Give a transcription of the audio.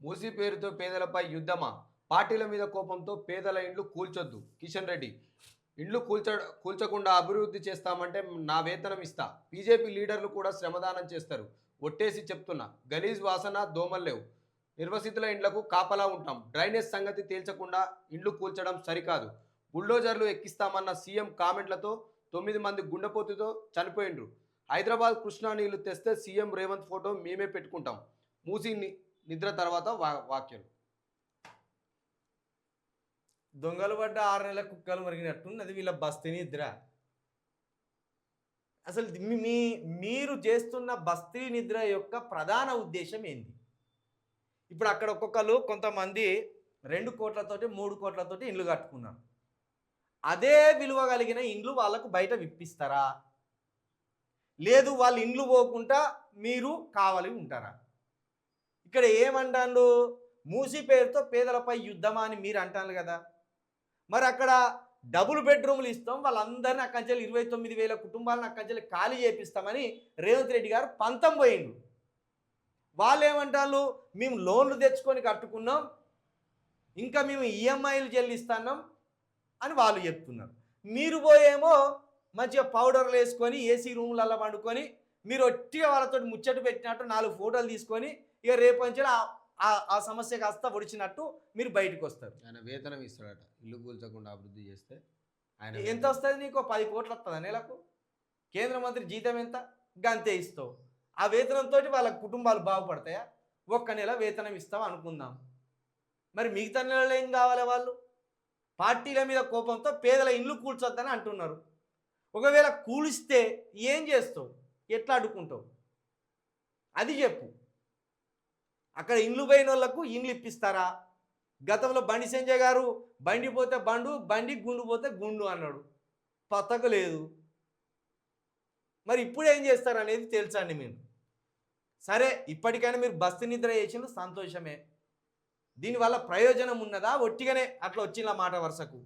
మూసీ పేరుతో పేదలపై యుద్ధమా? పార్టీల మీద కోపంతో పేదల ఇండ్లు కూల్చొద్దు. కిషన్ రెడ్డి ఇండ్లు కూల్చకుండా అభివృద్ధి చేస్తామంటే నా వేతనం ఇస్తా. బీజేపీ లీడర్లు కూడా శ్రమదానం చేస్తారు. ఒట్టేసి చెప్తున్నా. గలీజ్ వాసన దోమలు లేవు. నిర్వసితుల ఇండ్లకు కాపలా ఉంటాం. డ్రైనేజ్ సంగతి తేల్చకుండా ఇండ్లు కూల్చడం సరికాదు. బుల్డోజర్లు ఎక్కిస్తామన్న సీఎం కామెంట్లతో 9 మంది గుండెపోతుతో చనిపోయిండ్రు. హైదరాబాద్ కృష్ణా నీళ్లు తెస్తే సీఎం రేవంత్ ఫోటో మేమే పెట్టుకుంటాం. మూసీ నిద్ర తర్వాత వాక్యం. దొంగలు పడ్డ 6 నెలల కుక్కలు మరిగినట్టున్నది వీళ్ళ బస్తీ నిద్ర. అసలు మీరు చేస్తున్న బస్తీ నిద్ర యొక్క ప్రధాన ఉద్దేశం ఏంది? ఇప్పుడు అక్కడ ఒక్కొక్కరు కొంతమంది 2 కోట్లతోటి 3 కోట్లతోటి ఇండ్లు కట్టుకున్నారు. అదే విలువ కలిగిన ఇండ్లు వాళ్ళకు బయట విప్పిస్తారా? లేదు వాళ్ళ ఇండ్లు పోకుండా మీరు కావాలి ఉంటారా? ఇక్కడ ఏమంటాడు? మూసీ పేరుతో పేదలపై యుద్ధమా అని మీరు అంటారు కదా. మరి అక్కడ డబుల్ బెడ్రూమ్లు ఇస్తాం, వాళ్ళందరినీ అక్కంచెలు 29,000 కుటుంబాలను అక్కంచెలు ఖాళీ చేపిస్తామని రేవంత్ రెడ్డి గారు పంతం పోయిండు. వాళ్ళు ఏమంటారు? మేము లోన్లు తెచ్చుకొని కట్టుకున్నాం, ఇంకా మేము ఈఎంఐలు చెల్లిస్తున్నాం అని వాళ్ళు చెప్తున్నారు. మీరు పోయేమో మంచిగా పౌడర్లు వేసుకొని ఏసీ రూమ్లలో పండుకొని మీరు ఒట్టిగా వాళ్ళతో ముచ్చట పెట్టినట్టు 4 ఫోటోలు తీసుకొని ఇక రేపు నుంచి ఆ సమస్య కాస్త ఒడిచినట్టు మీరు బయటకు వస్తారు. ఆయన వేతనం ఇస్తాడట ఇల్లు కూల్చకుండా అభివృద్ధి చేస్తే. ఆయన ఎంత వస్తుంది? నీకు 10 కోట్లు వస్తుందా నెలకు? కేంద్ర మంత్రి జీతం ఎంత? గంతే ఇస్తావు. ఆ వేతనంతో వాళ్ళ కుటుంబాలు బాగుపడతాయా? 1 నెల వేతనం ఇస్తాం అనుకుందాం. మరి మిగతా నెలలో ఏం కావాలి? వాళ్ళు పార్టీల మీద కోపంతో పేదల ఇల్లు కూల్చొద్దని అంటున్నారు. ఒకవేళ కూలిస్తే ఏం చేస్తావు? ఎట్లా అడ్డుకుంటావు? అది చెప్పు. అక్కడ ఇండ్లు పోయిన వాళ్ళకు ఇండ్లు ఇప్పిస్తారా? గతంలో బండి సంజయ్ గారు బండి పోతే బండి గుండు పోతే గుండు అన్నాడు. పతక లేదు. మరి ఇప్పుడు ఏం చేస్తారు అనేది తెలుసండి మీరు. సరే, ఇప్పటికైనా మీరు బస్తీ నిద్ర చేసిన సంతోషమే. దీనివల్ల ప్రయోజనం ఉన్నదా? ఒట్టిగానే అట్లా వచ్చిన మాట వరుసకు